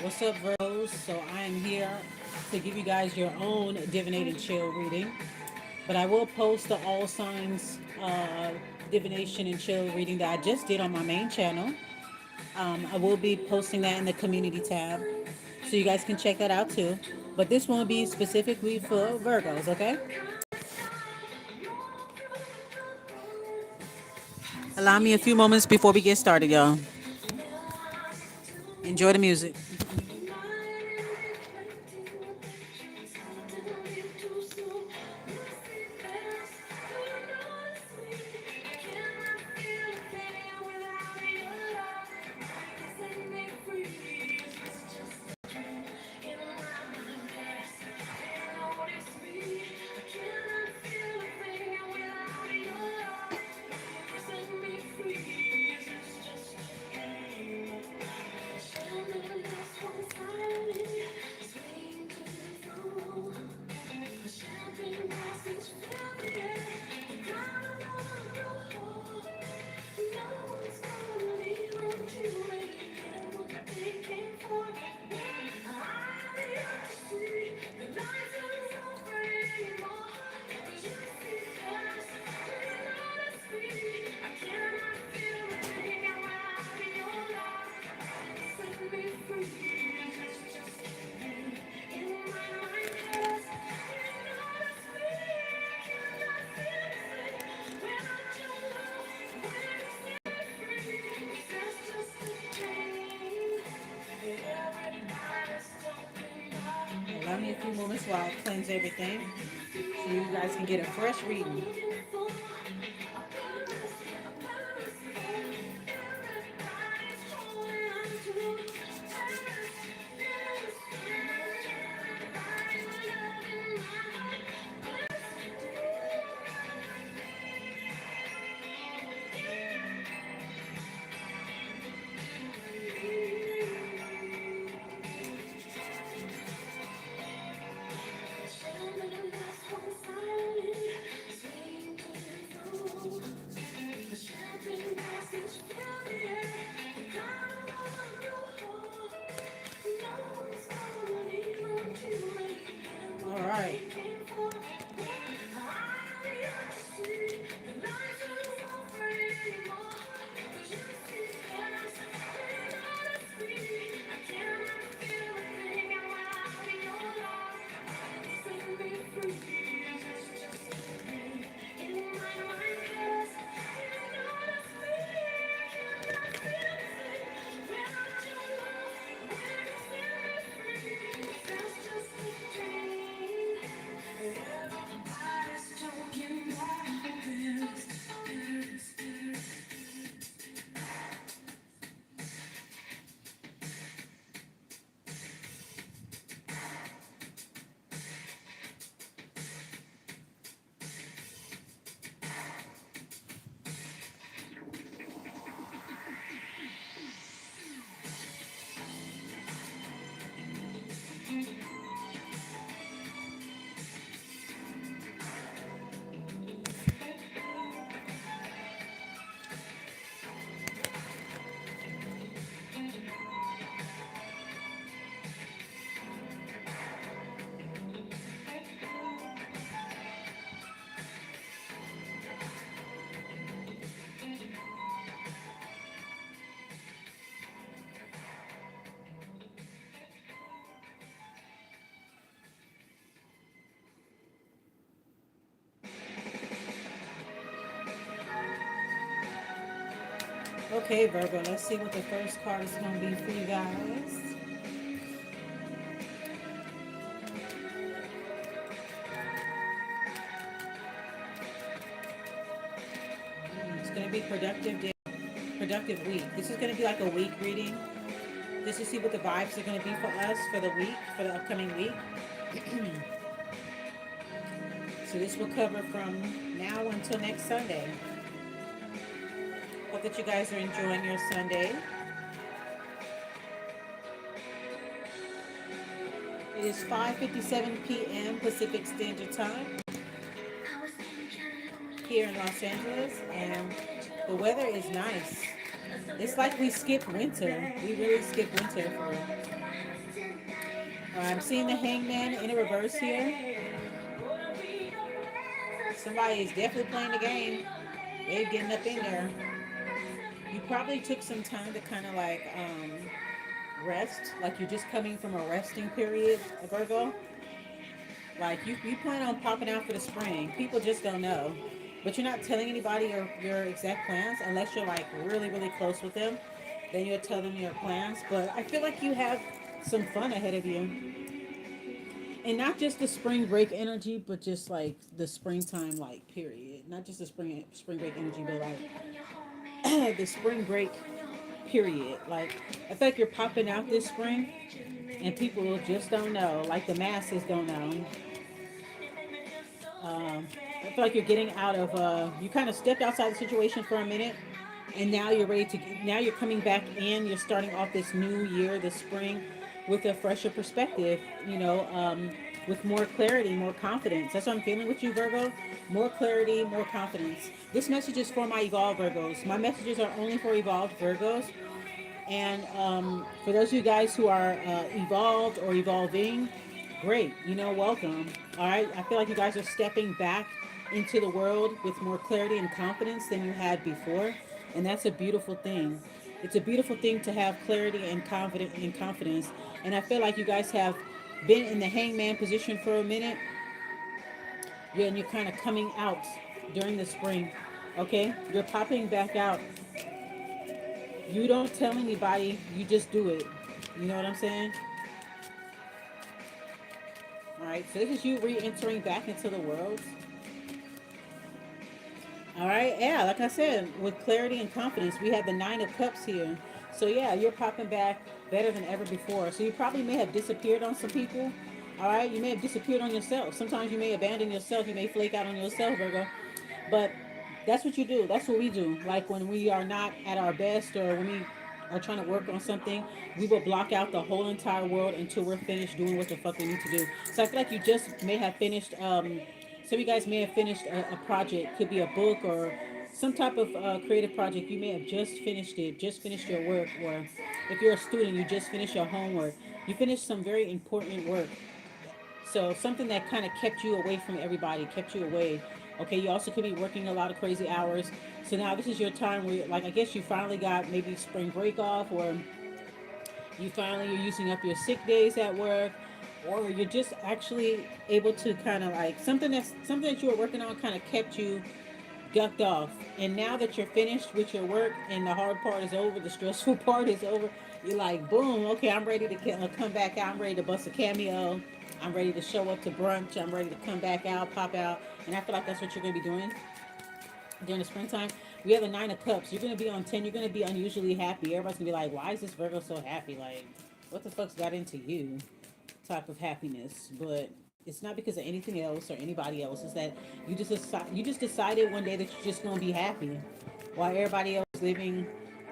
What's up, Virgos? So I am here to give you guys your own divinate and chill reading. But I will post the all signs divination and chill reading that I just did on my main channel. I will be posting that in the community tab, so you guys can check that out too. But this won't be specifically for Virgos, okay? Allow me a few moments before we get started, y'all. Enjoy the music. Allow me a few moments while I cleanse everything so you guys can get a fresh reading. All right. Okay, Virgo, let's see what the first card is going to be for you guys. It's going to be productive day, productive week. This is going to be like a week reading, just to see what the vibes are going to be for us for the week, for the upcoming week. So this will cover from now until next Sunday. Hope that you guys are enjoying your Sunday. It is 5:57 p.m. Pacific Standard Time here in Los Angeles, and the weather is nice. It's like we skip winter. We really skip winter for real. I'm seeing the hangman in a reverse here. Somebody is definitely playing the game. They're getting up in there. You probably took some time to kind of like rest, like you're just coming from a resting period, Virgo. Like you plan on popping out for the spring. People just don't know. But you're not telling anybody your exact plans unless you're like really, really close with them. Then you'll tell them your plans. But I feel like you have some fun ahead of you. And not just the spring break energy, but just like the springtime like period. Not just the spring break energy, but like the spring break period. Like I feel like you're popping out this spring and people just don't know. Like the masses don't know. Um, I feel like you're getting out of. You kind of stepped outside the situation for a minute, and now you're ready to. Now you're coming back in. You're starting off this new year, this spring, with a fresher perspective. With more clarity, more confidence. That's what I'm feeling with you, Virgo. More clarity, more confidence. This message is for my evolved Virgos. My messages are only for evolved Virgos. And for those of you guys who are evolved or evolving, great. Welcome. All right. I feel like you guys are stepping back into the world with more clarity and confidence than you had before. And that's a beautiful thing. It's a beautiful thing to have clarity and confidence. And I feel like you guys have been in the hangman position for a minute. Yeah, and you're kind of coming out during the spring. Okay? You're popping back out. You don't tell anybody, you just do it. You know what I'm saying? All right, so this is you re entering back into the world. All right, yeah, like I said, with clarity and confidence, we have the Nine of Cups here. So, yeah, you're popping back better than ever before. So, you probably may have disappeared on some people. All right, you may have disappeared on yourself. Sometimes you may abandon yourself. You may flake out on yourself, Virgo. But that's what you do. That's what we do. Like when we are not at our best or when we are trying to work on something, we will block out the whole entire world until we're finished doing what the fuck we need to do. So I feel like you just may have finished. Some of you guys may have finished a project. Could be a book or some type of creative project. You may have just finished it. Just finished your work, or if you're a student, you just finished your homework. You finished some very important work, so something that kind of kept you away from everybody, kept you away. Okay, you also could be working a lot of crazy hours. So now this is your time where, like, I guess you finally got maybe spring break off, or you're using up your sick days at work, or you're just actually able to kind of like something that you were working on kind of kept you gucked off. And now that you're finished with your work and the hard part is over, the stressful part is over, you're like, boom, okay, I'm ready to come back out. I'm ready to bust a cameo. I'm ready to show up to brunch. I'm ready to come back out, pop out. And I feel like that's what you're going to be doing during the springtime. We have the Nine of Cups. You're going to be on 10. You're going to be unusually happy. Everybody's going to be like, why is this Virgo so happy? Like, what the fuck's got into you? Type of happiness. But it's not because of anything else or anybody else. It's that you just decided one day that you're just gonna be happy, while everybody else is living.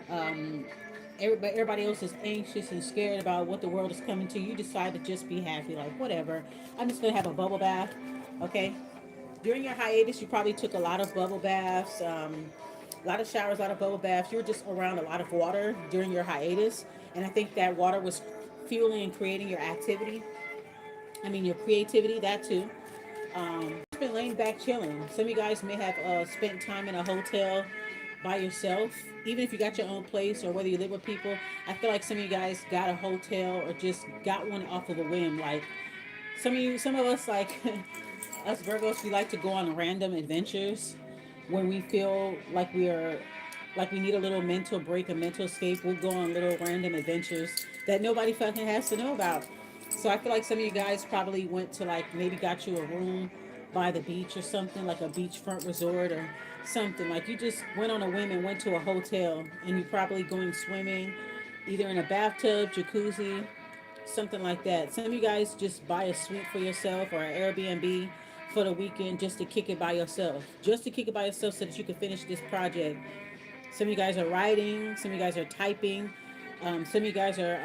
Um, everybody else is anxious and scared about what the world is coming to. You decide to just be happy, like whatever. I'm just gonna have a bubble bath, okay? During your hiatus, you probably took a lot of bubble baths, a lot of showers, a lot of bubble baths. You were just around a lot of water during your hiatus, and I think that water was fueling and creating your activity. I mean, your creativity, that too. Just been laying back chilling. Some of you guys may have spent time in a hotel by yourself, even if you got your own place or whether you live with people. I feel like some of you guys got a hotel or just got one off of a whim. Like some of us, like us Virgos, we like to go on random adventures when we feel like we need a little mental break, a mental escape. We'll go on little random adventures that nobody fucking has to know about. So I feel like some of you guys probably went to like maybe got you a room by the beach or something, like a beachfront resort or something. Like you just went on a whim and went to a hotel and you probably going swimming either in a bathtub, jacuzzi, something like that. Some of you guys just buy a suite for yourself or an Airbnb for the weekend just to kick it by yourself. Just to kick it by yourself so that you can finish this project. Some of you guys are writing, some of you guys are typing, some of you guys are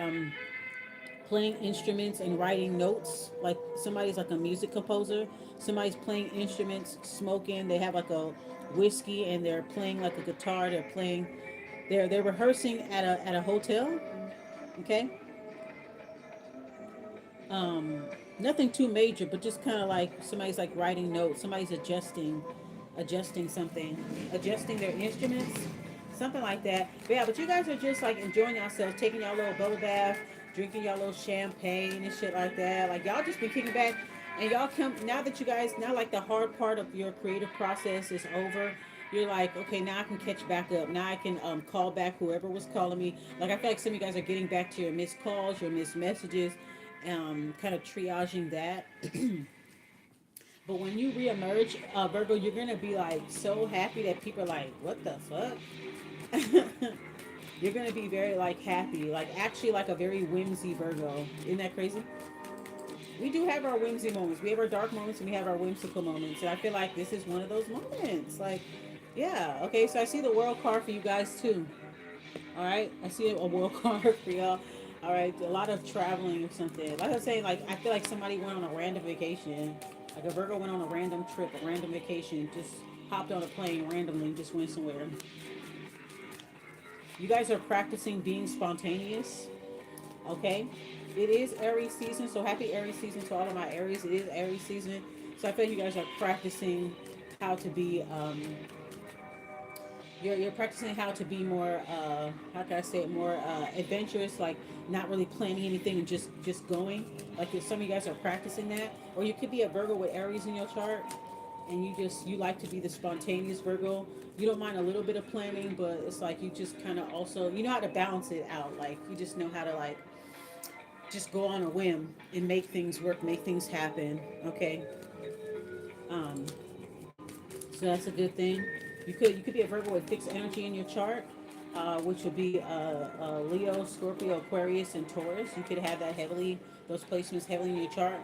playing instruments and writing notes. Like somebody's like a music composer. Somebody's playing instruments, smoking. They have like a whiskey and they're playing like a guitar. They're playing. They're rehearsing at a hotel. Okay, um, nothing too major, but just kind of like somebody's like writing notes, somebody's adjusting something, adjusting their instruments, something like that. But yeah, but you guys are just like enjoying yourselves, taking y'all little bubble bath, drinking y'all little champagne and shit like that. Like y'all just been kicking back, and y'all come now that you guys now like the hard part of your creative process is over. You're like, okay, now I can catch back up. Now I can call back whoever was calling me. Like I feel like some of you guys are getting back to your missed calls, your missed messages, kind of triaging that. But when you reemerge, Virgo, you're gonna be like so happy that people are like, "What the fuck?" You're gonna be very like happy, like actually like a very whimsy Virgo. Isn't that crazy? We do have our whimsy moments. We have our dark moments and we have our whimsical moments. And I feel like this is one of those moments. Like, yeah, okay. So I see the world card for you guys too. All right, I see a world card for y'all. All right, a lot of traveling or something. Like I was saying, like I feel like somebody went on a random vacation. Like a Virgo went on a random trip, a random vacation, just hopped on a plane randomly, just went somewhere. You guys are practicing being spontaneous. Okay, it is Aries season, so happy Aries season to all of my Aries. It is Aries season, so I feel like you guys are practicing how to be you're practicing how to be more how can I say it, more adventurous, like not really planning anything and just going. Like if some of you guys are practicing that, or you could be a Virgo with Aries in your chart, and you like to be the spontaneous Virgo. You don't mind a little bit of planning, but it's like you just kind of also you know how to balance it out. Like you just know how to like just go on a whim and make things work, make things happen. Okay, um, so that's a good thing. You could be a Virgo with fixed energy in your chart, which would be Leo, Scorpio, Aquarius, and Taurus. You could have that heavily, those placements heavily in your chart.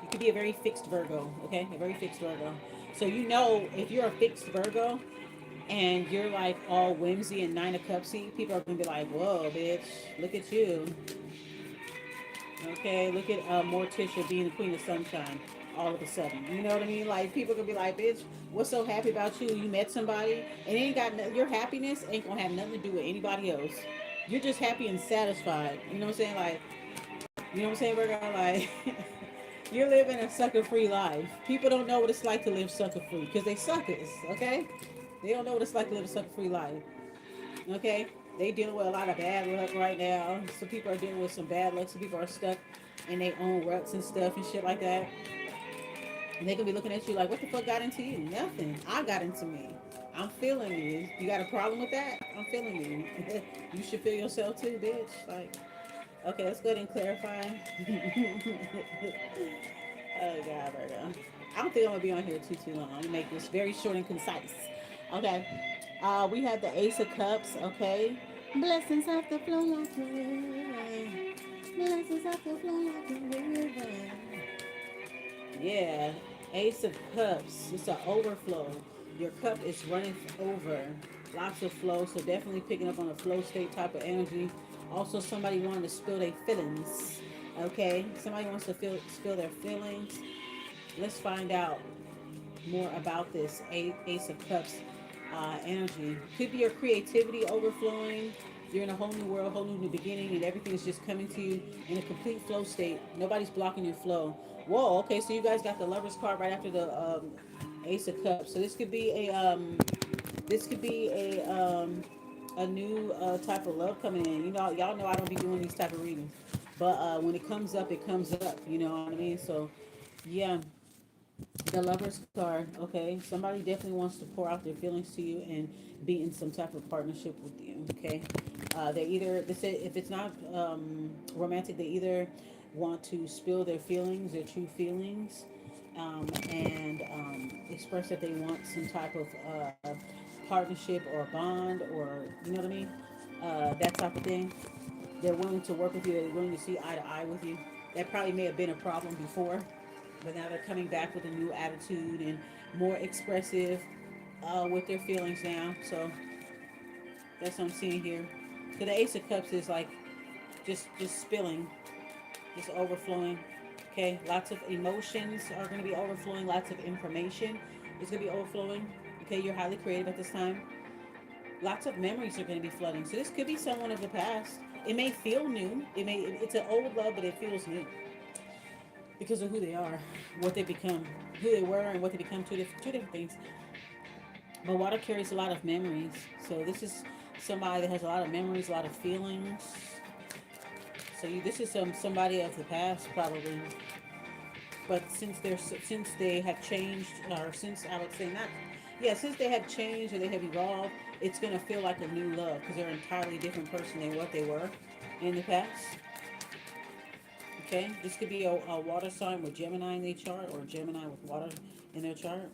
You could be a very fixed Virgo, okay? A very fixed Virgo. So you know if you're a fixed Virgo and you're like all whimsy and Nine of Cupsy, people are gonna be like, "Whoa, bitch, look at you." Okay, look at Morticia being the queen of sunshine all of a sudden. You know what I mean? Like people gonna be like, "Bitch, what's so happy about you? You met somebody, and it ain't got your happiness ain't gonna have nothing to do with anybody else. You're just happy and satisfied. You know what I'm saying? Like, you know what I'm saying? We're gonna like, you're living a sucker-free life. People don't know what it's like to live sucker-free because they suckers. Okay, they don't know what it's like to live a sucker-free life. Okay, they dealing with a lot of bad luck right now. Some people are dealing with some bad luck. Some people are stuck in their own ruts and stuff and shit like that. And they could be looking at you like, what the fuck got into you? Nothing. I got into me. I'm feeling you. You got a problem with that? I'm feeling you. You should feel yourself too, bitch. Like, okay, let's go ahead and clarify. Oh God, Virgo. I don't think I'm gonna be on here too long. I'm gonna make this very short and concise. Okay. We have the Ace of Cups. Okay. Blessings have to flow like a river. Blessings have to flow like a river. Yeah, Ace of Cups. It's an overflow. Your cup is running over. Lots of flow. So definitely picking up on a flow state type of energy. Also, somebody wanting to spill their feelings. Okay, somebody wants to spill their feelings. Let's find out more about this Ace of Cups energy. Could be your creativity overflowing. You're in a whole new world, whole new beginning, and everything is just coming to you in a complete flow state. Nobody's blocking your flow. Whoa, okay, so you guys got the Lovers card right after the Ace of Cups. So this could be a new type of love coming in. You know, y'all know I don't be doing these type of readings, but when it comes up, it comes up. You know what I mean? So, yeah, the Lovers card. Okay, somebody definitely wants to pour out their feelings to you and be in some type of partnership with you. Okay, they either they say if it's not romantic, they either want to spill their feelings, their true feelings, and express that they want some type of partnership or bond, or you know what I mean, that type of thing. They're willing to work with you. They're willing to see eye to eye with you. That probably may have been a problem before, but now they're coming back with a new attitude and more expressive with their feelings now. So that's what I'm seeing here. So the Ace of Cups is like just spilling, just overflowing. Okay, lots of emotions are going to be overflowing. Lots of information is going to be overflowing. Okay, you're highly creative at this time. Lots of memories are going to be flooding. So this could be someone of the past. It may feel new. It's an old love, but it feels new because of who they are, what they become, who they were, and what they become. Two different things. But water carries a lot of memories. So this is somebody that has a lot of memories, a lot of feelings. So this is somebody of the past probably. But since they have changed, or since I would say not, yeah, since they have changed or they have evolved, it's gonna feel like a new love because they're an entirely different person than what they were in the past. Okay, this could be a water sign with Gemini in their chart, or Gemini with water in their chart.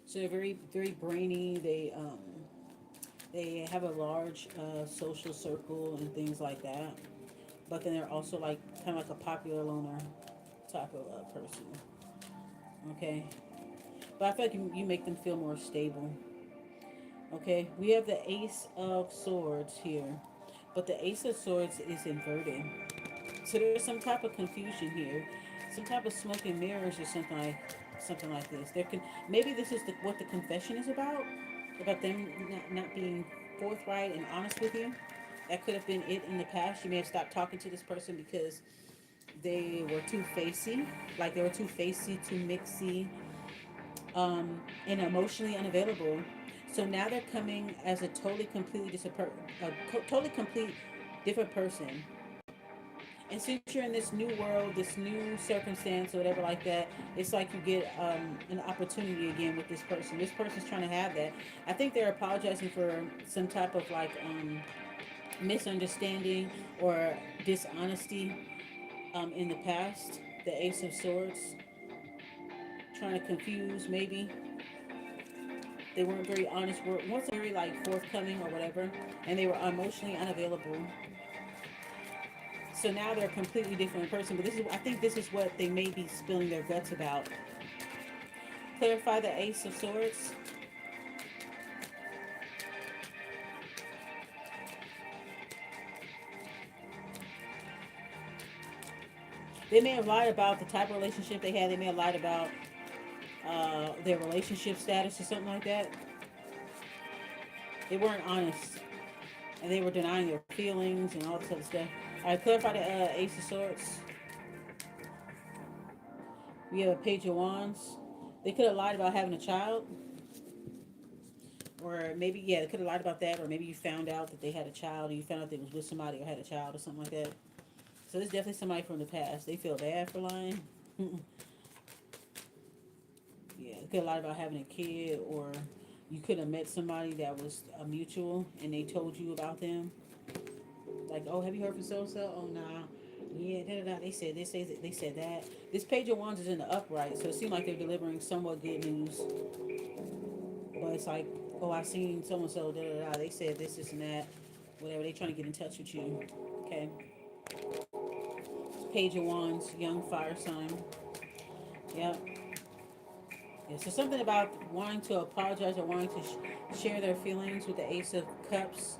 So they're very brainy. They have a large social circle and things like that. But then they're also like kind of like a popular loner type of person. Okay, but I feel like you make them feel more stable. Okay, we have the Ace of Swords here, but the Ace of Swords is inverted. So there's some type of confusion here, some type of smoke and mirrors or something like this. Maybe this is what the confession is about them not being forthright and honest with you. That could have been it in the past. You may have stopped talking to this person because they were too facey, like they were too facey, too mixy, and emotionally unavailable. So now they're coming as a totally complete different person. And since you're in this new world, this new circumstance, or whatever like that, it's like you get an opportunity again with this person. This person's trying to have that. I think they're apologizing for some type of like misunderstanding or dishonesty in the past. The Ace of Swords, trying to confuse maybe. They weren't very honest. Were once very like forthcoming or whatever, and they were emotionally unavailable. So now they're a completely different person. But I think this is what they may be spilling their guts about. Clarify the Ace of Swords. They may have lied about the type of relationship they had. They may have lied about their relationship status or something like that. They weren't honest, and they were denying their feelings and all this other stuff. All right, clarify the Ace of Swords. We have a Page of Wands. They could have lied about having a child, or maybe yeah, they could have lied about that, or maybe you found out that they had a child, or you found out they was with somebody or had a child or something like that. So there's definitely somebody from the past. They feel bad for lying. Yeah, they could have lied about having a kid, or you could have met somebody that was a mutual and they told you about them. Like, oh, have you heard from so so? Oh, nah. Yeah, da da da. They said that. This Page of Wands is in the upright, so it seems like they're delivering somewhat good news. But it's like, oh, I seen so and so, da da da. They said this and that. Whatever. They trying to get in touch with you. Okay. Page of Wands, young fire sign. Yep. Yeah, so something about wanting to apologize or wanting to share their feelings with the Ace of Cups,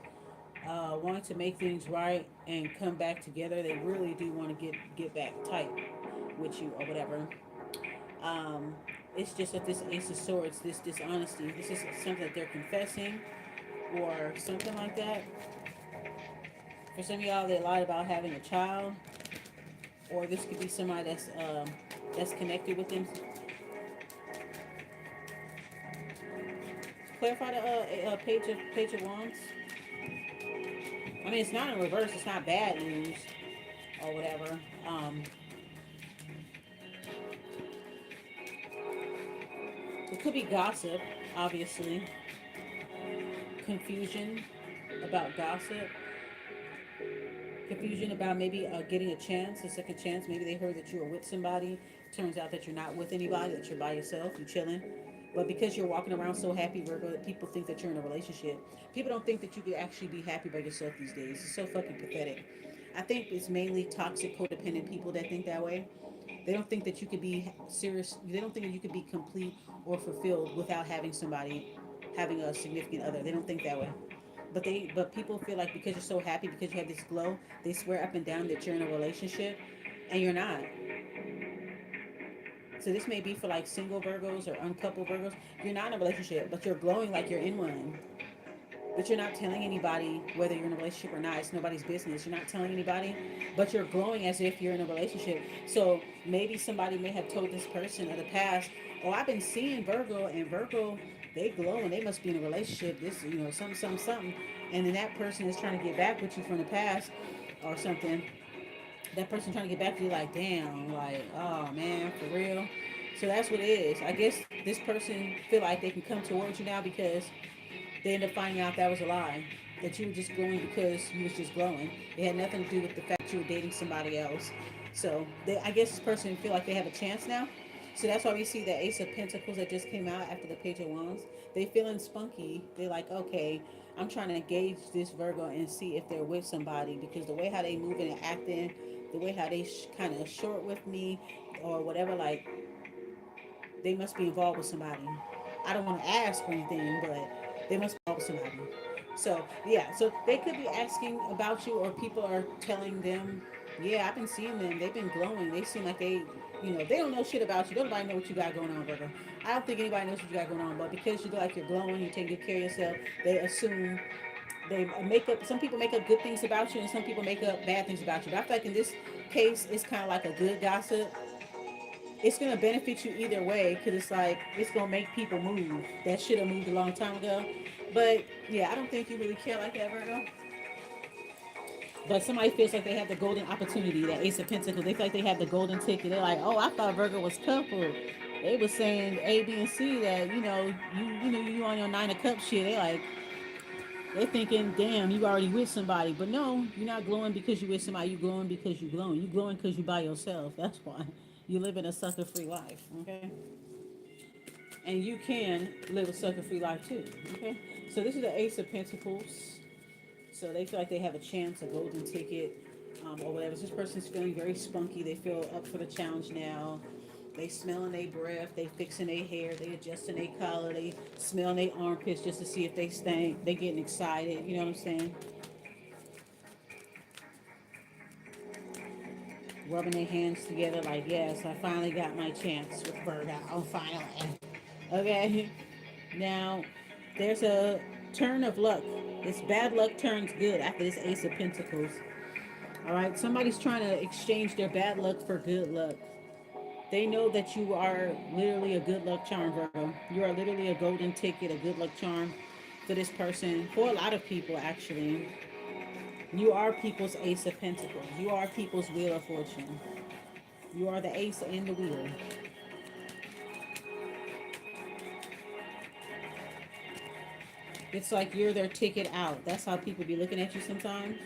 wanting to make things right and come back together. They really do want to get back tight with you or whatever. Um, it's just that this Ace of Swords, this dishonesty, this is something that they're confessing or something like that. For some of y'all, they lied about having a child, or this could be somebody that's connected with them. Clarify the Page of Wands. I mean, it's not in reverse. It's not bad news or whatever. It could be gossip, obviously. Confusion about gossip. Confusion about maybe getting a chance, a second chance. Maybe they heard that you were with somebody. Turns out that you're not with anybody, that you're by yourself, you're chilling. But because you're walking around so happy, Virgo, people think that you're in a relationship. People don't think that you could actually be happy by yourself these days. It's so fucking pathetic. I think it's mainly toxic, codependent people that think that way. They don't think that you could be serious. They don't think that you could be complete or fulfilled without having somebody, having a significant other. They don't think that way. But people feel like because you're so happy, because you have this glow, they swear up and down that you're in a relationship, and you're not. So this may be for like single Virgos or uncoupled Virgos. You're not in a relationship, but you're glowing like you're in one. But you're not telling anybody whether you're in a relationship or not. It's nobody's business. You're not telling anybody, but you're glowing as if you're in a relationship. So maybe somebody may have told this person of the past, "Oh, I've been seeing Virgo, and Virgo, they glow and they must be in a relationship. This, something, something, something." And then that person is trying to get back with you from the past or something. That person trying to get back to you like, damn, like, oh man, for real. So that's what it is. I guess this person feel like they can come towards you now because they end up finding out that was a lie. That you were just glowing because you was just glowing. It had nothing to do with the fact you were dating somebody else. So I guess this person feel like they have a chance now. So that's why we see the Ace of Pentacles that just came out after the Page of Wands. They feeling spunky. They like, okay, I'm trying to gauge this Virgo and see if they're with somebody because the way how they moving and acting, the way how they kind of short with me or whatever, like they must be involved with somebody. I don't want to ask or anything, but they must be involved with somebody. So yeah, so they could be asking about you, or people are telling them, "Yeah, I've been seeing them. They've been glowing. They seem like they don't know shit about you. Nobody know what you got going on, Virgo. I don't think anybody knows what you got going on, but because you look like you're glowing, you're taking good care of yourself, they assume they make up. Some people make up good things about you, and some people make up bad things about you. But I feel like in this case, it's kind of like a good gossip. It's gonna benefit you either way because it's like it's gonna make people move that should have moved a long time ago. But yeah, I don't think you really care like that, Virgo. But somebody feels like they have the golden opportunity, that Ace of Pentacles. They feel like they have the golden ticket. They're like, oh, I thought Virgo was coupled. They was saying A, B, and C that you on your Nine of Cups shit. They're thinking, damn, you already with somebody. But no, you're not glowing because you with somebody. You glowing because you glowing. You glowing because you by yourself. That's why you live in a sucker free life. Okay. And you can live a sucker free life too. Okay, so this is the Ace of Pentacles. So they feel like they have a chance, a golden ticket, or whatever. So this person's feeling very spunky. They feel up for the challenge now. They smelling their breath. They fixing their hair. They adjusting their collar. They smelling their armpits just to see if they stink. They getting excited. You know what I'm saying? Rubbing their hands together like, yes, I finally got my chance with Virgo. Oh, finally. Okay. Now, there's a turn of luck. This bad luck turns good after this Ace of Pentacles. All right, somebody's trying to exchange their bad luck for good luck. They know that you are literally a good luck charm, Virgo. You are literally a golden ticket, a good luck charm for this person, for a lot of people, actually. You are people's Ace of Pentacles. You are people's Wheel of Fortune. You are the ace and the wheel. It's like you're their ticket out. That's how people be looking at you sometimes.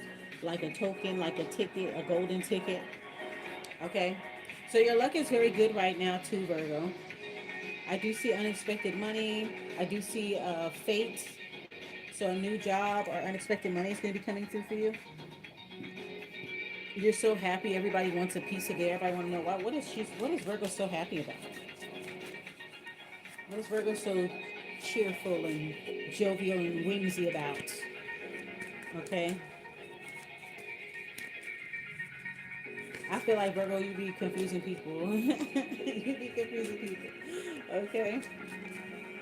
Like a token, like a ticket, a golden ticket. Okay. So your luck is very good right now too, Virgo. I do see unexpected money. I do see fate. So a new job or unexpected money is going to be coming through for you. You're so happy. Everybody wants a piece of it. Everybody want to know what is she? What is Virgo so happy about? What is Virgo so cheerful and jovial and whimsy about? Okay. I feel like Virgo, you be confusing people. You be confusing people. Okay.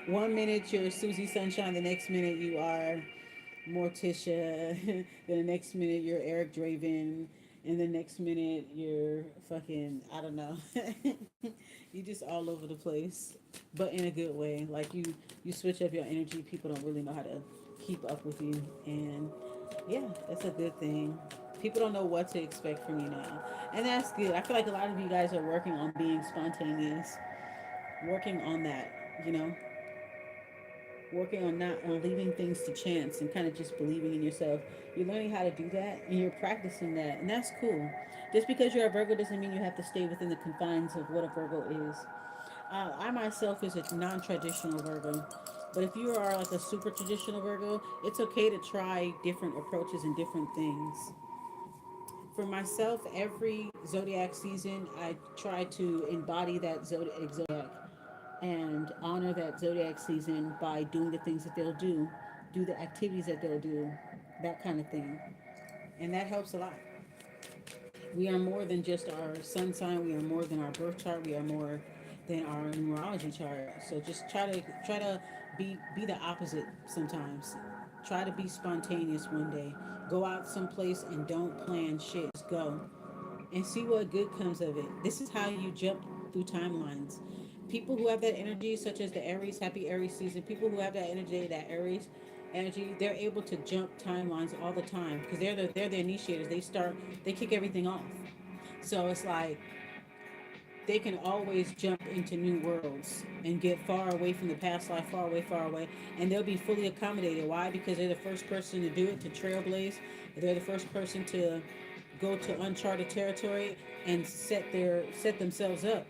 One minute you're Susie Sunshine, the next minute you are Morticia, then the next minute you're Eric Draven, and the next minute you're fucking I don't know. You just all over the place, but in a good way. Like you switch up your energy. People don't really know how to keep up with you, and yeah, that's a good thing. People don't know what to expect from you now, and that's good. I feel like a lot of you guys are working on being spontaneous, working on that. You know, working on not on leaving things to chance and kind of just believing in yourself. You're learning how to do that and you're practicing that, and that's cool. Just because you're a Virgo doesn't mean you have to stay within the confines of what a Virgo is. I myself is a non-traditional Virgo, but if you are like a super traditional Virgo, it's okay to try different approaches and different things. For myself, every zodiac season, I try to embody that zodiac and honor that zodiac season by doing the things that they'll do the activities that they'll do, that kind of thing. And that helps a lot. We are more than just our sun sign, we are more than our birth chart, we are more. than our numerology chart. So just try to be the opposite sometimes. Try to be spontaneous one day. Go out someplace and don't plan shit. Just go and see what good comes of it. This is how you jump through timelines. People who have that energy, such as the Aries, happy Aries season, people who have that energy, that Aries energy, they're able to jump timelines all the time because they're the initiators. They kick everything off. So it's like they can always jump into new worlds and get far away from the past life, far away, and they'll be fully accommodated. Why? Because they're the first person to do it, to trailblaze. They're the first person to go to uncharted territory and set themselves up.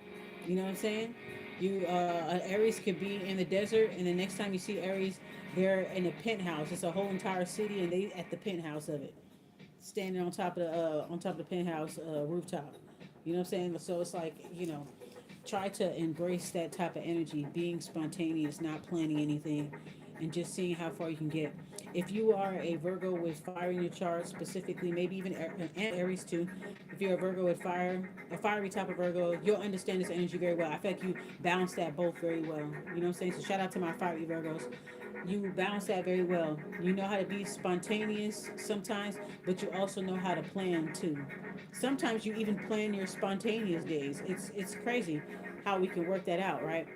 You know what I'm saying? An Aries could be in the desert, and the next time you see Aries, they're in a penthouse. It's a whole entire city, and they at the penthouse of it, standing on top of the penthouse rooftop. You know what I'm saying? So it's like, try to embrace that type of energy, being spontaneous, not planning anything, and just seeing how far you can get. If you are a Virgo with fire in your chart, specifically, maybe even and Aries too, if you're a Virgo with fire, a fiery type of Virgo, you'll understand this energy very well. I feel like you balance that both very well. You know what I'm saying? So shout out to my fiery Virgos. You balance that very well. You know how to be spontaneous sometimes, but you also know how to plan too. Sometimes you even plan your spontaneous days. It's crazy how we can work that out, right?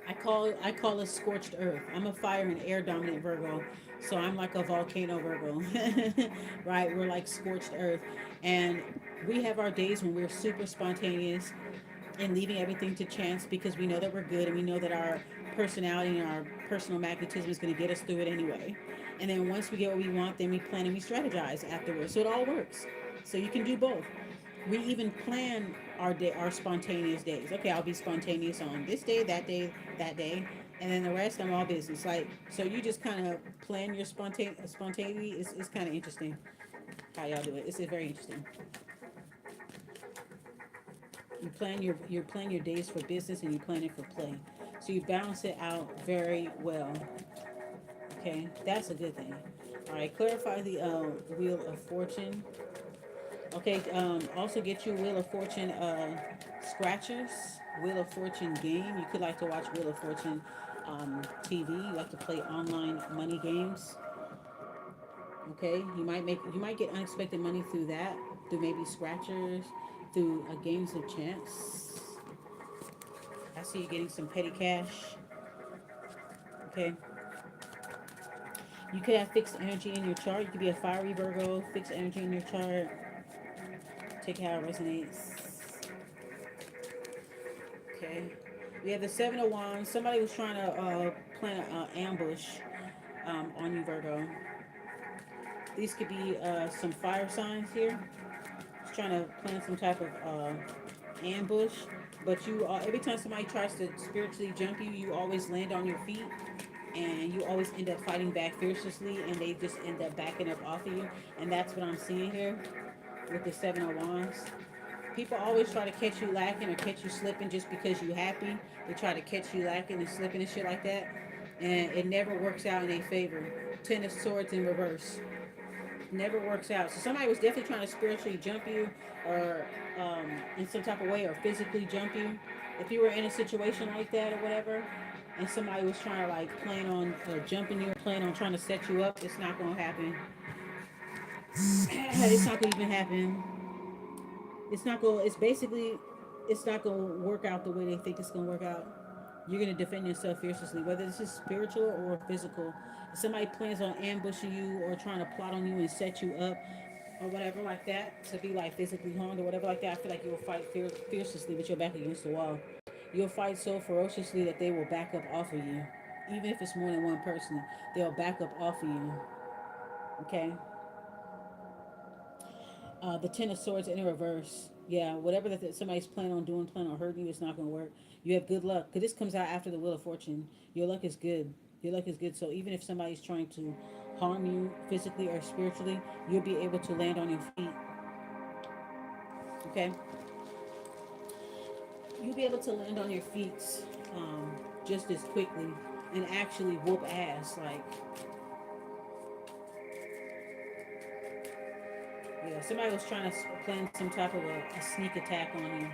I call it scorched earth. I'm a fire and air dominant Virgo, so I'm like a volcano Virgo, right? We're like scorched earth, and we have our days when we're super spontaneous and leaving everything to chance because we know that we're good and we know that our personality and our personal magnetism is going to get us through it anyway. And then once we get what we want, then we plan and we strategize afterwards. So it all works. So you can do both. We even plan our day, our spontaneous days. Okay, I'll be spontaneous on this day, that day, and then the rest I'm all business. Like so, you just kind of plan your spontaneity. It's kind of interesting how y'all do it. It's very interesting. You plan your days for business and you plan it for play. So you balance it out very well. Okay, that's a good thing. All right, clarify the wheel of fortune. Okay, also get you Wheel of Fortune scratchers, Wheel of Fortune game. You could like to watch Wheel of Fortune TV. You like to play online money games. Okay, you might get unexpected money through that, through maybe scratchers, through games of chance. I see you getting some petty cash. Okay, you could have fixed energy in your chart. You could be a fiery Virgo, fixed energy in your chart. Take how it resonates. Okay. We have the Seven of Wands. Somebody was trying to plan an ambush on you, Virgo. These could be some fire signs here. Just trying to plan some type of ambush. But every time somebody tries to spiritually jump you, you always land on your feet. And you always end up fighting back fiercely, and they just end up backing up off of you. And that's what I'm seeing here with the Seven of Wands. People always try to catch you lacking or catch you slipping just because you happy. They try to catch you lacking and slipping and shit like that. And it never works out in their favor. Ten of Swords in reverse. Never works out. So somebody was definitely trying to spiritually jump you or in some type of way or physically jump you. If you were in a situation like that or whatever, and somebody was trying to like plan on jumping you or plan on trying to set you up, it's not going to happen. It's not going to even happen. It's not gonna work out the way they think it's gonna work out. You're gonna defend yourself fiercely, whether this is spiritual or physical. If somebody plans on ambushing you or trying to plot on you and set you up or whatever like that to be like physically harmed or whatever like that, I feel like you will fight fiercely with your back against the wall. You'll fight so ferociously that they will back up off of you. Even if it's more than one person, they'll back up off of you. Okay? The Ten of Swords in reverse. Yeah, whatever that somebody's planning on doing, planning on hurting you, it's not going to work. You have good luck. Because this comes out after the Wheel of Fortune. Your luck is good. Your luck is good. So even if somebody's trying to harm you physically or spiritually, you'll be able to land on your feet. Okay? You'll be able to land on your feet um, just as quickly and actually whoop ass. Like, yeah, somebody was trying to plan some type of a sneak attack on you.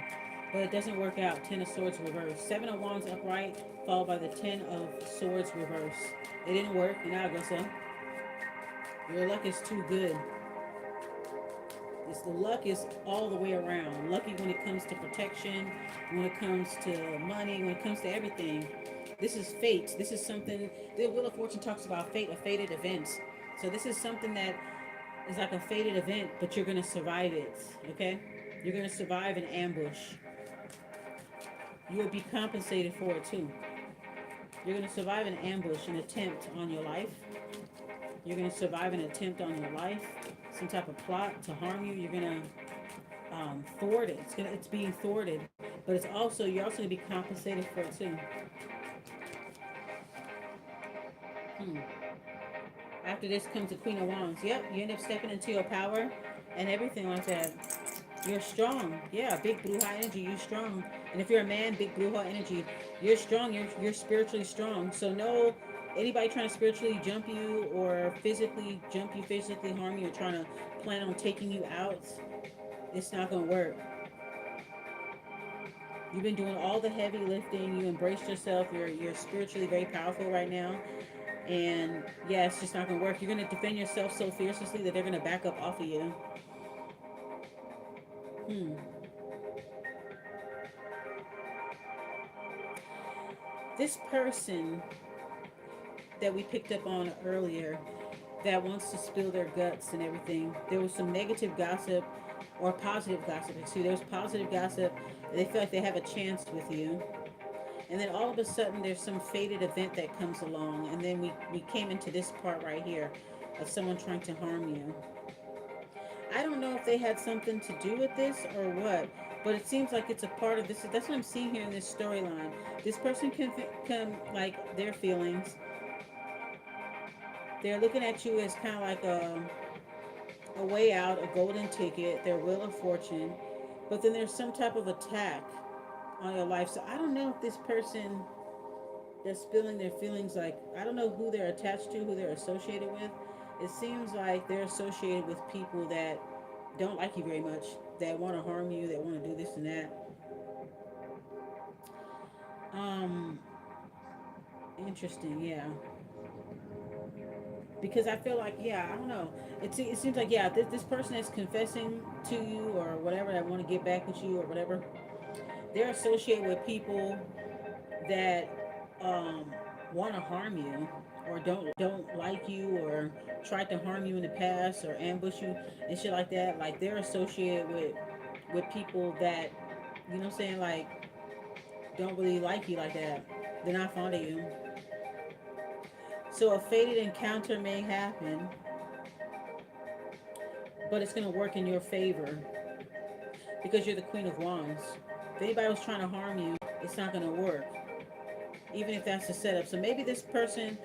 but it doesn't work out. 10 of Swords reversed. 7 of Wands upright, followed by the 10 of Swords reversed. It didn't work, and now I go so. Your luck is too good. The luck is all the way around. Lucky when it comes to protection, when it comes to money, when it comes to everything. This is fate. This is something. The Wheel of Fortune talks about fate, a fated event. So this is something that is like a fated event, but you're gonna survive it. Okay, you're gonna survive an ambush. You will be compensated for it too. You're gonna survive an ambush, an attempt on your life. You're gonna survive an attempt on your life, some type of plot to harm you. You're gonna thwart it. It's being thwarted, but you're also gonna be compensated for it too. Hmm. After this comes the Queen of Wands. Yep, you end up stepping into your power and everything like that. You're strong. Yeah, big Bruja energy. You're strong. And if you're a man, big Bruja energy. You're strong. You're spiritually strong. So no, anybody trying to spiritually jump you or physically jump you, physically harm you, or trying to plan on taking you out, it's not going to work. You've been doing all the heavy lifting. You embraced yourself. You're spiritually very powerful right now. And yeah, it's just not going to work. You're going to defend yourself so fiercely that they're going to back up off of you. Hmm. This person that we picked up on earlier that wants to spill their guts and everything, there was some negative gossip or positive gossip. There was positive gossip. They feel like they have a chance with you. And then all of a sudden there's some fated event that comes along. And then we came into this part right here of someone trying to harm you. I don't know if they had something to do with this or what, but it seems like it's a part of this. That's what I'm seeing here in this storyline. This person can like their feelings. They're looking at you as kind of like a way out, a golden ticket, their Wheel of Fortune. But then there's some type of attack on your life. So I don't know if this person that's spilling their feelings, like, I don't know who they're attached to, who they're associated with. It seems like they're associated with people that don't like you very much, that want to harm you, that want to do this and that. Um, Interesting, yeah. Because I feel like, yeah, I don't know. It seems like, yeah, this person is confessing to you or whatever, that want to get back with you or whatever. They're associated with people that um, want to harm you or don't like you or tried to harm you in the past or ambush you and shit like that. Like they're associated with people that, you know what I'm saying, like don't really like you like that. They're not fond of you. So a fated encounter may happen, but it's gonna work in your favor because you're the Queen of Wands. If anybody was trying to harm you, it's not gonna work, even if that's the setup. So maybe this person,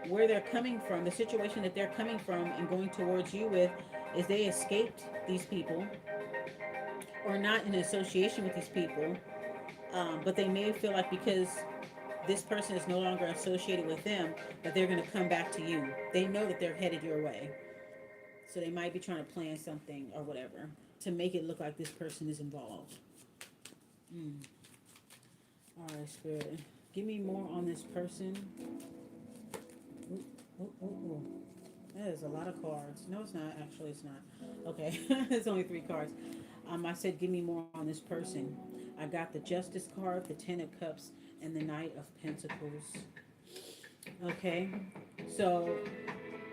where they're coming from, the situation that they're coming from and going towards you with, is they escaped these people or not in association with these people, but they may feel like because this person is no longer associated with them, that they're going to come back to you. They know that they're headed your way. So they might be trying to plan something or whatever to make it look like this person is involved. Mm. All right, Spirit. Give me more on this person. Ooh, ooh, ooh, ooh. That is a lot of cards. No, it's not. Actually, it's not. Okay, it's only 3 cards. I said, give me more on this person. I got the Justice card, the Ten of Cups, and the Knight of Pentacles. Okay, so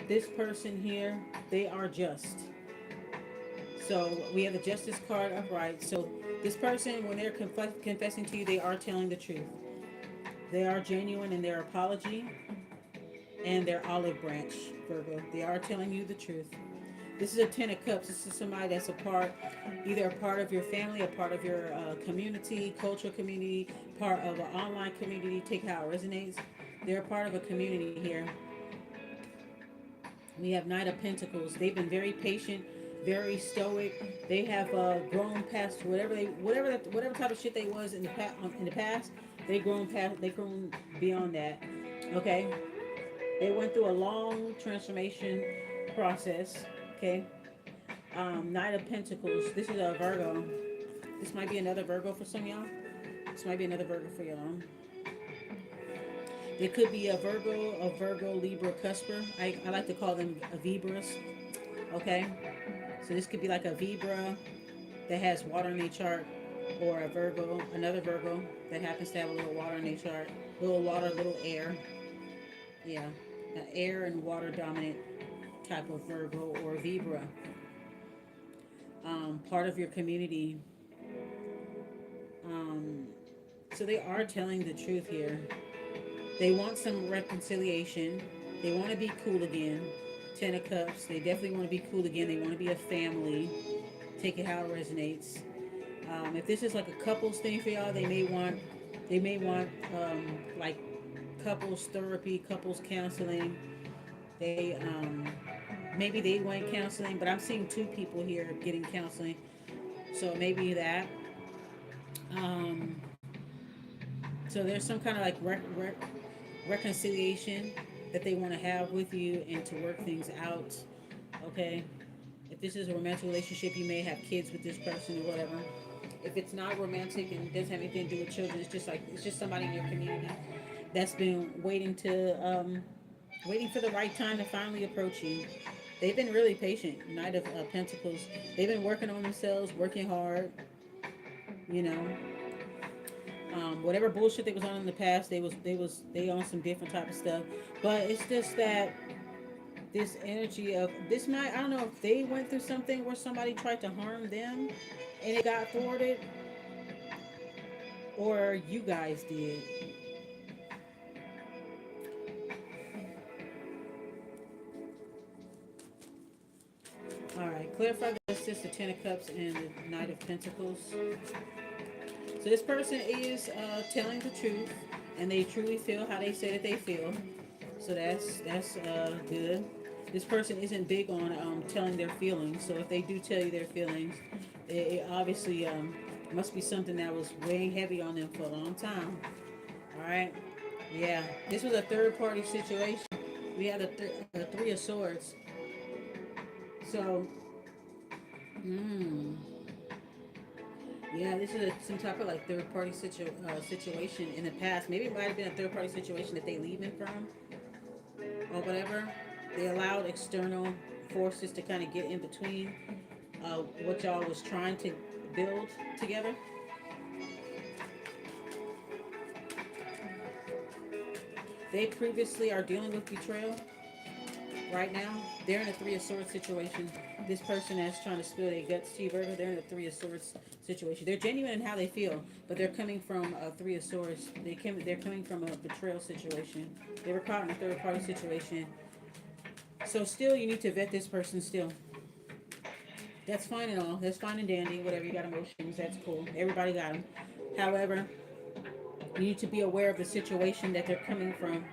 this person here, they are just. So we have the Justice card upright. So this person, when they're confessing to you, they are telling the truth. They are genuine in their apology and their olive branch, Virgo. They are telling you the truth. This is a Ten of Cups. This is somebody that's either a part of your family, a part of your community, cultural community, part of an online community. Take how it resonates. They're a part of a community here. We have Knight of Pentacles. They've been very patient, very stoic. They have grown past whatever type of shit they was in the past. They grown beyond that. Okay, they went through a long transformation process. Okay, Knight of Pentacles. This is a Virgo. This might be another Virgo for some of y'all. This might be another Virgo for y'all. It could be a Virgo, Libra, Cusper. I like to call them a Vibras. Okay, so this could be like a Vibra that has water in their chart, or a Virgo, another Virgo that happens to have a little water in their chart. Little water, little air. Yeah, an air and water dominant type of Virgo or Vibra. Part of your community. Um, so they are telling the truth here. They want some reconciliation. They want to be cool again. Ten of Cups. They definitely want to be cool again. They want to be a family. Take it how it resonates. If this is like a couples thing for y'all, they may want like couples therapy, couples counseling. They maybe they want counseling, but I'm seeing two people here getting counseling, so maybe that. Um, so there's some kind of like reconciliation that they want to have with you and to work things out. Okay, if this is a romantic relationship, you may have kids with this person or whatever. If it's not romantic and doesn't have anything to do with children, it's just like it's just somebody in your community that's been waiting for the right time to finally approach you. They've been really patient. Knight of Pentacles. They've been working on themselves, working hard. You know, whatever bullshit they was on in the past, they on some different type of stuff. But it's just that this energy of this might, I don't know if they went through something where somebody tried to harm them and it got thwarted, or you guys did. All right, clarify the assist the Ten of Cups and the Knight of Pentacles. So this person is telling the truth, and they truly feel how they say that they feel. So that's good. This person isn't big on telling their feelings. So if they do tell you their feelings, it obviously must be something that was weighing heavy on them for a long time. All right. Yeah. This was a third party situation. We had a Three of Swords. So, mm, yeah, this is some type of like third party situation in the past. Maybe it might have been a third party situation that they leaving from or whatever. They allowed external forces to kind of get in between what y'all was trying to build together. They previously are dealing with betrayal right now. They're in a Three of Swords situation. This person that's trying to spill their guts to you, Virgo, they're in a Three of Swords situation. They're genuine in how they feel, but they're coming from a Three of Swords. They're coming from a betrayal situation. They were caught in a third party situation. So still, you need to vet this person still. That's fine and all. That's fine and dandy. Whatever, you got emotions, that's cool. Everybody got them. However, you need to be aware of the situation that they're coming from,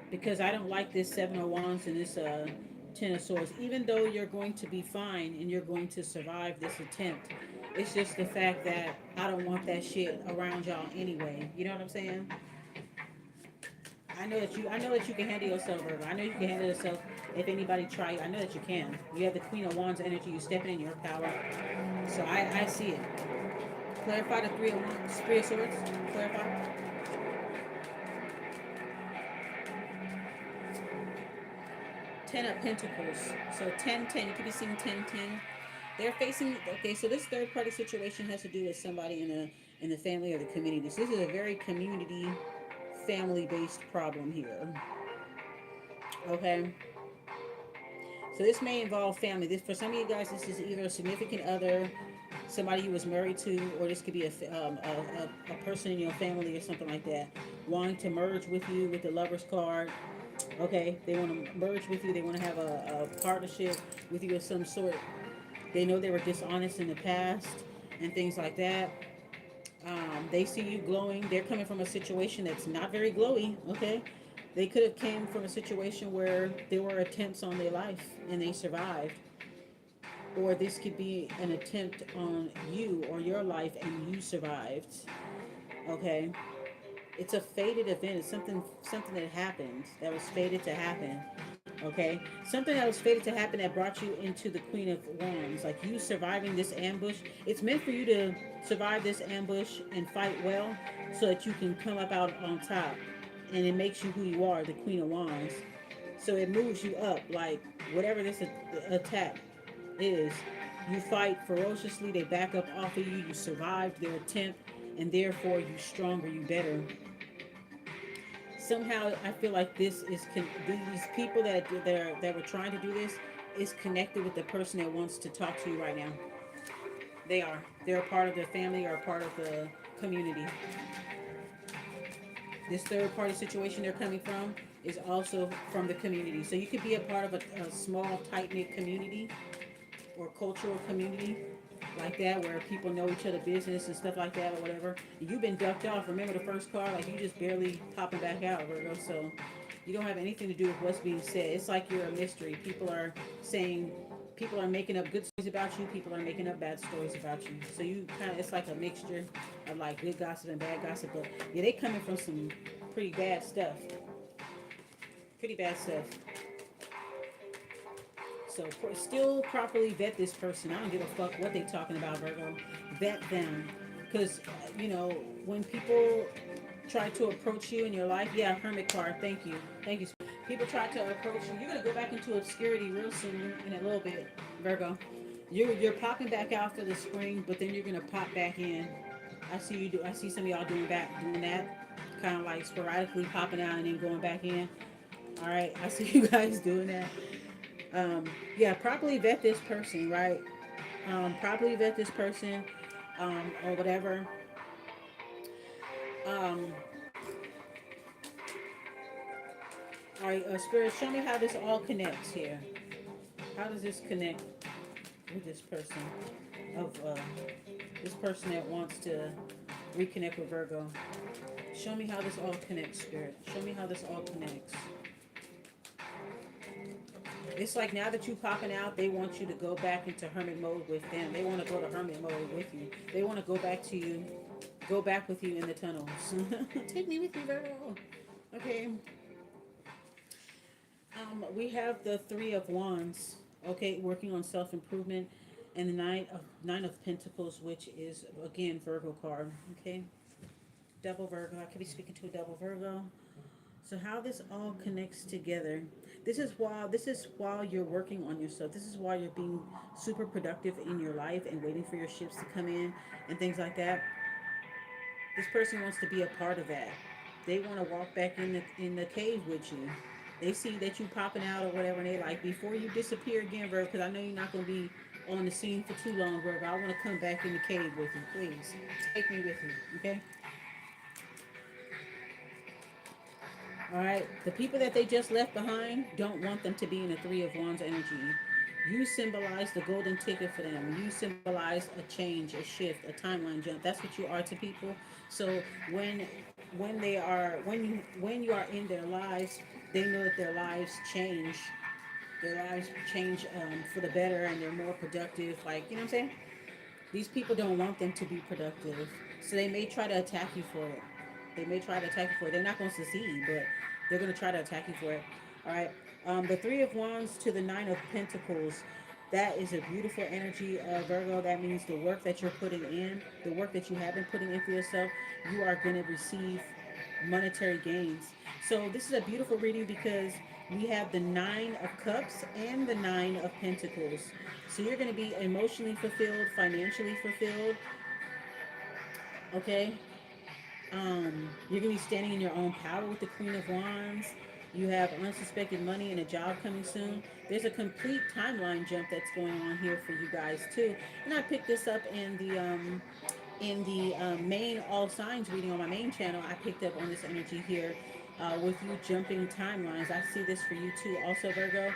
because I don't like this Seven of Wands and this Ten of Swords. Even though you're going to be fine and you're going to survive this attempt, it's just the fact that I don't want that shit around y'all anyway. You know what I'm saying? I know that you can handle yourself, Virgo. I know you can handle yourself if anybody try you. I know that you can. You have the Queen of Wands energy. You stepping in your power. So I see it. Clarify the Three of Wands, Three of Swords. Clarify. Ten of Pentacles. So 10-10. You could be seeing 10-10. They're facing, okay, so this third party situation has to do with somebody in the family or the community. So this is a very community family based problem here. Okay. So this may involve family. This, for some of you guys, this is either a significant other, somebody you was married to, or this could be a person in your family or something like that, wanting to merge with you with the Lover's card. Okay, they want to merge with you. They want to have a partnership with you of some sort. They know they were dishonest in the past and things like that. They see you glowing. They're coming from a situation that's not very glowy. Okay, they could have came from a situation where there were attempts on their life and they survived, or this could be an attempt on you or your life and you survived. Okay, it's a fated event. It's something that happened that was fated to happen. Okay, something that was fated to happen that brought you into the Queen of Wands, like you surviving this ambush. It's meant for you to survive this ambush and fight well, so that you can come up out on top, and it makes you who you are, the Queen of Wands. So it moves you up, like whatever this attack is. You fight ferociously. They back up off of you. You survived their attempt, and therefore you stronger, you better. Somehow I feel like these people that were trying to do this is connected with the person that wants to talk to you right now. They are. They're a part of the family or a part of the community. This third party situation they're coming from is also from the community. So you could be a part of a small, tight knit community or cultural community like that where people know each other business and stuff like that or whatever. You've been ducked off. Remember the first card? Like you just barely popping back out, Virgo. So you don't have anything to do with what's being said. It's like you're a mystery. People are making up good stories about you. People are making up bad stories about you. So you kind of, it's like a mixture of like good gossip and bad gossip. But yeah, they coming from some pretty bad stuff. Pretty bad stuff. So still properly vet this person. I don't give a fuck what they talking about, Virgo. Vet them, because when people try to approach you in your life, yeah, Hermit card. Thank you, thank you. People try to approach you. You're gonna go back into obscurity real soon in a little bit, Virgo. You're popping back out for the spring, but then you're gonna pop back in. I see you do. I see some of y'all doing that, kind of like sporadically popping out and then going back in. All right, I see you guys doing that. Yeah, properly vet this person, right? Properly vet this person, or whatever. Um, all right, Spirit, show me how this all connects here. How does this connect with this person? Of this person that wants to reconnect with Virgo. Show me how this all connects, Spirit. Show me how this all connects. It's like now that you popping out, they want you to go back into hermit mode with them. They want to go to hermit mode with you. They want to go back to you, go back with you in the tunnels. Take me with you, girl. Okay. We have the Three of Wands. Okay, working on self improvement, and the Nine of Pentacles, which is again Virgo card. Okay, double Virgo. I could be speaking to a double Virgo. So how this all connects together. This is while you're working on yourself. This is why you're being super productive in your life and waiting for your ships to come in and things like that. This person wants to be a part of that. They want to walk back in the cave with you. They see that you popping out or whatever, and they like, before you disappear again, Virgo, because I know you're not gonna be on the scene for too long, Virgo. I want to come back in the cave with you, please. Take me with you, okay? All right. The people that they just left behind don't want them to be in the Three of Wands energy. You symbolize the golden ticket for them. You symbolize a change, a shift, a timeline jump. That's what you are to people. So when you are in their lives, they know that their lives change. Their lives change for the better, and they're more productive. Like, you know what I'm saying? These people don't want them to be productive, so they may try to attack you for it. They may try to attack you for it. They're not going to succeed, but they're going to try to attack you for it. All right. The Three of Wands to the Nine of Pentacles. That is a beautiful energy, Virgo. That means the work that you're putting in, the work that you have been putting in for yourself, you are going to receive monetary gains. So this is a beautiful reading because we have the Nine of Cups and the Nine of Pentacles. So you're going to be emotionally fulfilled, financially fulfilled. Okay. You're going to be standing in your own power with the Queen of Wands. You have unsuspected money and a job coming soon. There's a complete timeline jump that's going on here for you guys too. And I picked this up in the main all signs reading on my main channel. I picked up on this energy here with you jumping timelines. I see this for you too, also Virgo.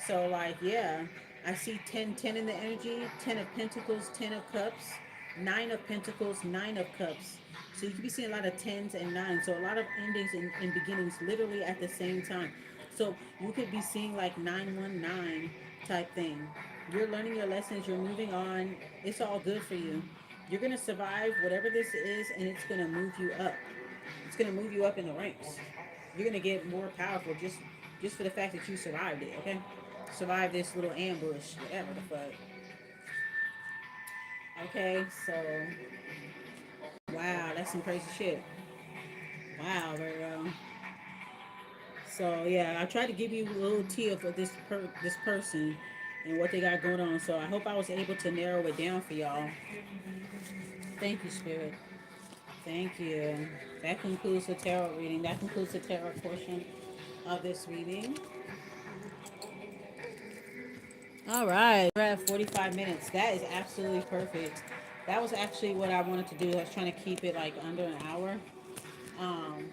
So like, yeah, I see 10 in the energy, 10 of Pentacles, 10 of Cups, 9 of Pentacles, 9 of Cups. So you could be seeing a lot of tens and nines. So a lot of endings and beginnings literally at the same time. So you could be seeing like 919 type thing. You're learning your lessons, you're moving on. It's all good for you. You're going to survive whatever this is, and it's going to move you up. It's going to move you up in the ranks. You're going to get more powerful. Just just for the fact that you survived it, okay? Survived this little ambush, whatever the fuck. Okay, so wow, that's some crazy shit. Wow, Virgo. So yeah, I tried to give you a little tea of this person and what they got going on. So I hope I was able to narrow it down for y'all. Thank you, Spirit. Thank you. That concludes the tarot reading. That concludes the tarot portion of this reading. All right, we're at 45 minutes. That is absolutely perfect. That was actually what I wanted to do. I was trying to keep it like under an hour. Um,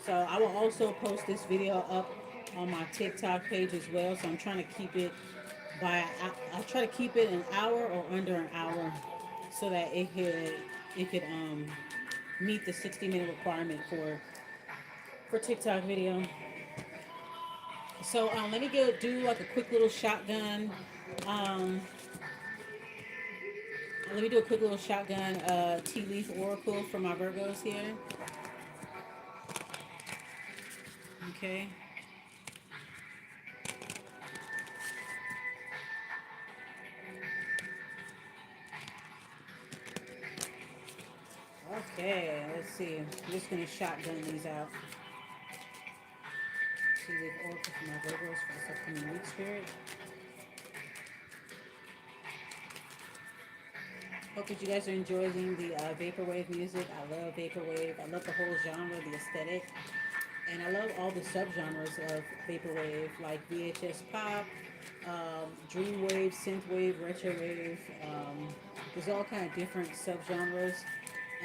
so I will also post this video up on my TikTok page as well. So I'm trying to keep it I try to keep it an hour or under an hour so that it could meet the 60-minute requirement for TikTok video. So let me do like a quick little shotgun. Um, Let me do a quick little shotgun tea leaf oracle for my Virgos here. Okay. Okay, let's see. I'm just gonna shotgun these out. Tea leaf oracle for my Virgos for this upcoming week, Spirit. Hope that you guys are enjoying the Vaporwave music. I love Vaporwave. I love the whole genre, the aesthetic. And I love all the subgenres of Vaporwave, like VHS pop, Dreamwave, Synthwave, Retrowave. There's all kind of different subgenres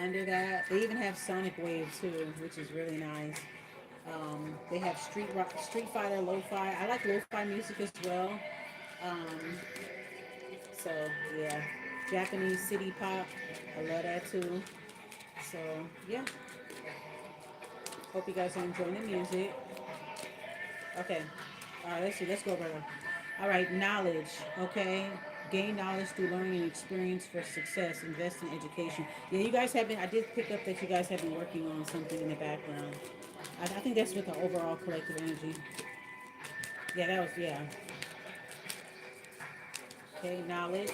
under that. They even have Sonic Wave too, which is really nice. They have Street Fighter, Lo-Fi. I like Lo-Fi music as well. Um, so yeah, Japanese city pop. I love that too. So yeah, hope you guys are enjoying the music. Okay. All right, let's see. Let's go, brother. All right, knowledge. Okay. Gain knowledge through learning and experience for success. Invest in education. Yeah, you guys have been, I did pick up that you guys have been working on something in the background. I think that's with the overall collective energy. Yeah, that was, yeah. Okay, knowledge.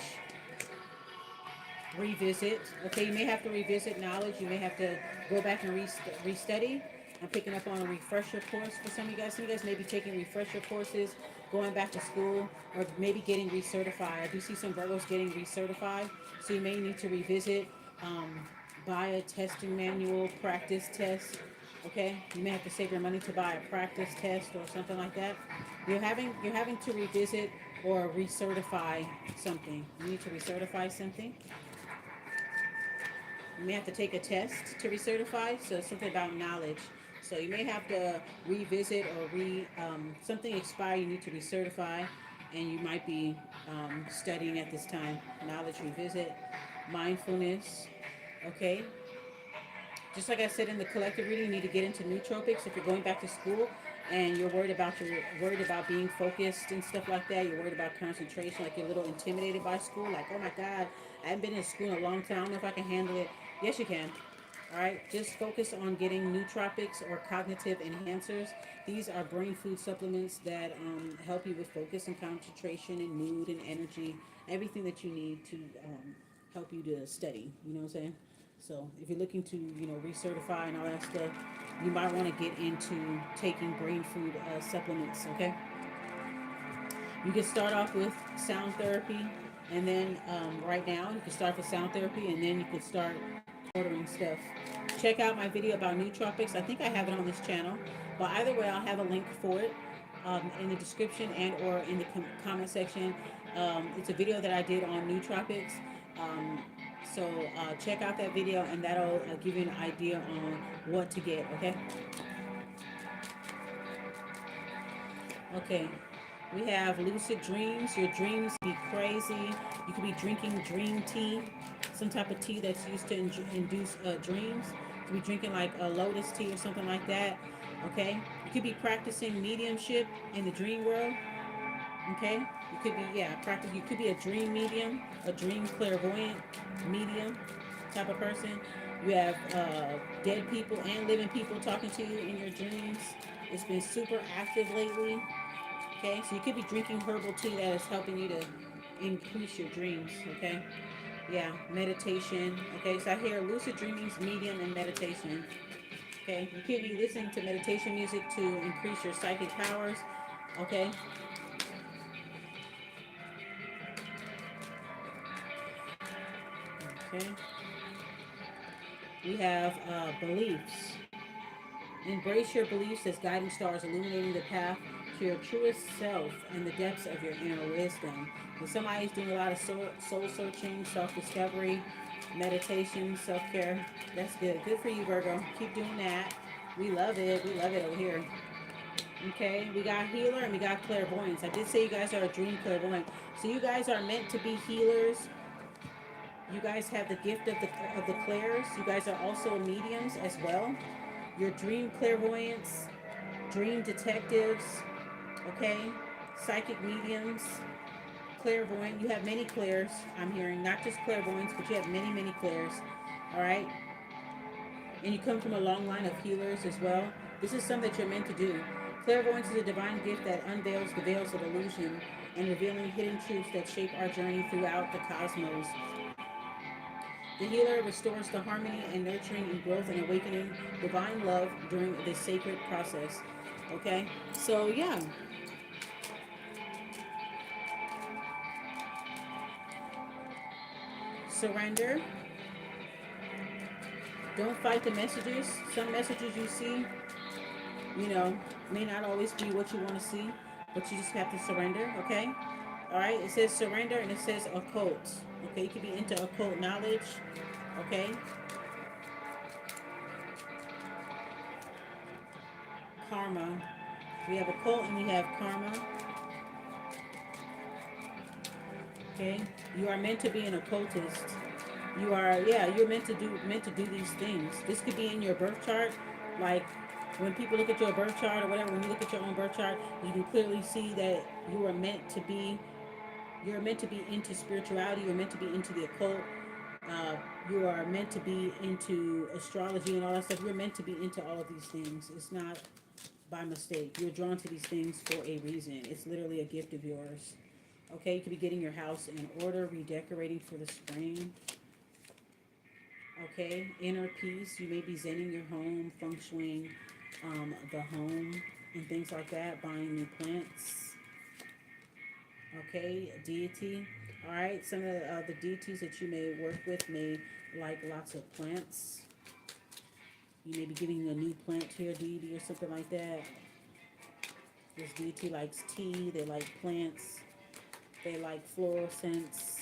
Revisit. Okay, you may have to revisit knowledge. You may have to go back and restudy. I'm picking up on a refresher course for some of you guys. Some of you guys may be taking refresher courses, going back to school, or maybe getting recertified. I do see some Virgos getting recertified, so you may need to revisit, um, buy a testing manual, practice test. Okay, you may have to save your money to buy a practice test or something like that. You're having to revisit or recertify something. You need to recertify something. You may have to take a test to recertify, so it's something about knowledge. So you may have to revisit or something expire. You need to recertify, and you might be studying at this time. Knowledge revisit, mindfulness. Okay, just like I said in the collective reading, you need to get into nootropics if you're going back to school and you're worried about being focused and stuff like that. You're worried about concentration, like you're a little intimidated by school. Like, oh my God, I haven't been in school in a long time. I don't know if I can handle it. Yes, you can. All right, just focus on getting nootropics or cognitive enhancers. These are brain food supplements that help you with focus and concentration and mood and energy, everything that you need to help you to study. You know what I'm saying? So if you're looking to, recertify and all that stuff, you might want to get into taking brain food supplements. Okay, you can start off with sound therapy, and then right now you can start with sound therapy, and then you can start ordering stuff. Check out my video about nootropics. I think I have it on this channel, but either way, I'll have a link for it in the description and or in the comment section. It's a video that I did on nootropics. Um, so check out that video, and that'll give you an idea on what to get. Okay. Okay. We have lucid dreams. Your dreams be crazy. You could be drinking dream tea, some type of tea that's used to induce dreams. You could be drinking like a lotus tea or something like that. Okay. You could be practicing mediumship in the dream world. Okay. You could be, yeah, practice. You could be a dream medium, a dream clairvoyant medium type of person. You have dead people and living people talking to you in your dreams. It's been super active lately. Okay, so you could be drinking herbal tea that is helping you to increase your dreams. Okay, yeah, meditation. Okay, so I hear lucid dreaming's medium and meditation. Okay, you could be listening to meditation music to increase your psychic powers. Okay, okay. We have beliefs. Embrace your beliefs as guiding stars illuminating the path to your truest self and the depths of your inner wisdom. When somebody's doing a lot of soul searching, self discovery, meditation, self care, that's good. Good for you, Virgo. Keep doing that. We love it. We love it over here. Okay, we got healer and we got clairvoyance. I did say you guys are a dream clairvoyant. So you guys are meant to be healers. You guys have the gift of the clairs. You guys are also mediums as well. Your dream clairvoyants, dream detectives, okay? Psychic mediums, clairvoyant. You have many clairs, I'm hearing. Not just clairvoyants, but you have many, many clairs. All right? And you come from a long line of healers as well. This is something that you're meant to do. Clairvoyance is a divine gift that unveils the veils of illusion and revealing hidden truths that shape our journey throughout the cosmos. The healer restores the harmony and nurturing and growth and awakening divine love during this sacred process. Okay? So, yeah. Surrender. Don't fight the messages. Some messages you see, you know, may not always be what you want to see, but you just have to surrender. Okay? All right? It says surrender and it says occult. Okay? You could be into occult knowledge. Okay? Karma. We have occult and we have karma. Okay, you are meant to be an occultist. You are, yeah, you're meant to do these things. This could be in your birth chart. Like when people look at your birth chart or whatever, when you look at your own birth chart, you can clearly see that you are meant to be. You're meant to be into spirituality. You're meant to be into the occult. Uh, you are meant to be into astrology and all that stuff. You're meant to be into all of these things. It's not by mistake. You're drawn to these things for a reason. It's literally a gift of yours. Okay, you could be getting your house in order, redecorating for the spring. Okay, inner peace. You may be zenning your home, feng shuiing the home, and things like that. Buying new plants. Okay, deity. All right, some of the deities that you may work with may like lots of plants. You may be getting a new plant to your deity or something like that. This deity likes tea. They like plants. They like floral scents.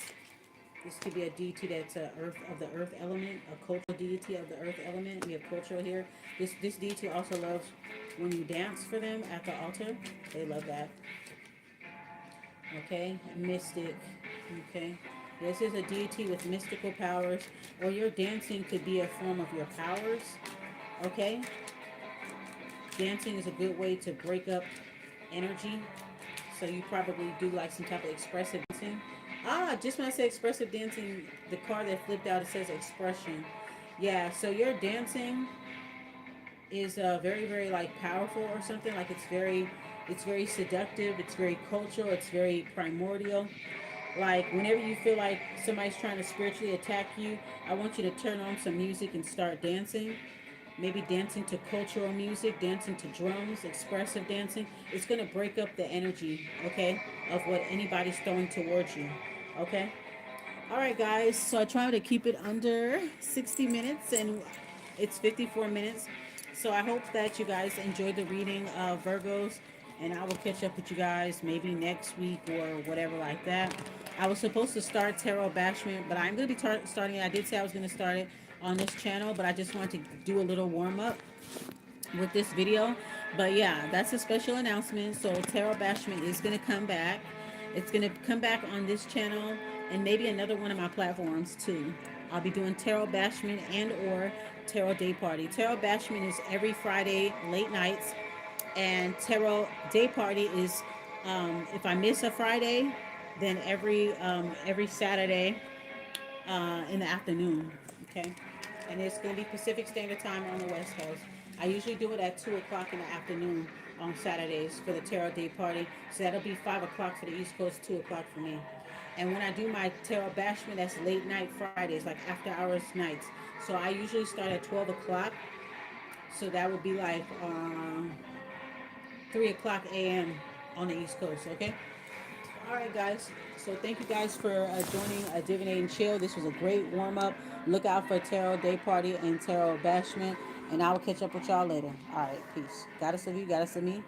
This could be a deity that's a earth of the earth element, a cultural deity of the earth element. We have cultural here. This deity also loves when you dance for them at the altar. They love that. Okay, mystic. Okay, this is a deity with mystical powers, or your dancing could be a form of your powers. Okay, dancing is a good way to break up energy. So you probably do like some type of expressive dancing. Ah, just when I say expressive dancing, the card that flipped out, it says expression. Yeah, so your dancing is very, very like powerful or something. Like it's very seductive. It's very cultural. It's very primordial. Like whenever you feel like somebody's trying to spiritually attack you, I want you to turn on some music and start dancing. Maybe dancing to cultural music, dancing to drums, expressive dancing. It's going to break up the energy, okay, of what anybody's throwing towards you, okay? All right, guys. So I try to keep it under 60 minutes, and it's 54 minutes. So I hope that you guys enjoyed the reading of Virgos, and I will catch up with you guys maybe next week or whatever like that. I was supposed to start Tarot Bashment, but I'm going to be starting it. I did say I was going to start it on this channel, but I just wanted to do a little warm up with this video. But yeah, that's a special announcement. So Tarot Bashment is going to come back. It's going to come back on this channel and maybe another one of my platforms too. I'll be doing Tarot Bashment and or Tarot Day Party. Tarot Bashment is every Friday late nights, and Tarot Day Party is if I miss a Friday, then every Saturday in the afternoon. Okay, and it's going to be Pacific Standard Time on the West Coast. I usually do it at 2 o'clock in the afternoon on Saturdays for the tarot day party. So that'll be 5 o'clock for the East Coast, 2 o'clock for me. And when I do my tarot bashment, that's late night Fridays, like after hours nights. So I usually start at 12 o'clock. So that would be like 3 o'clock a.m. on the East Coast. Okay. All right, guys. So thank you guys for joining Divinate and Chill. This was a great warm up. Look out for Tarot Day Party and Tarot Bashment. And I will catch up with y'all later. All right, peace. Goddess of you, goddess of me.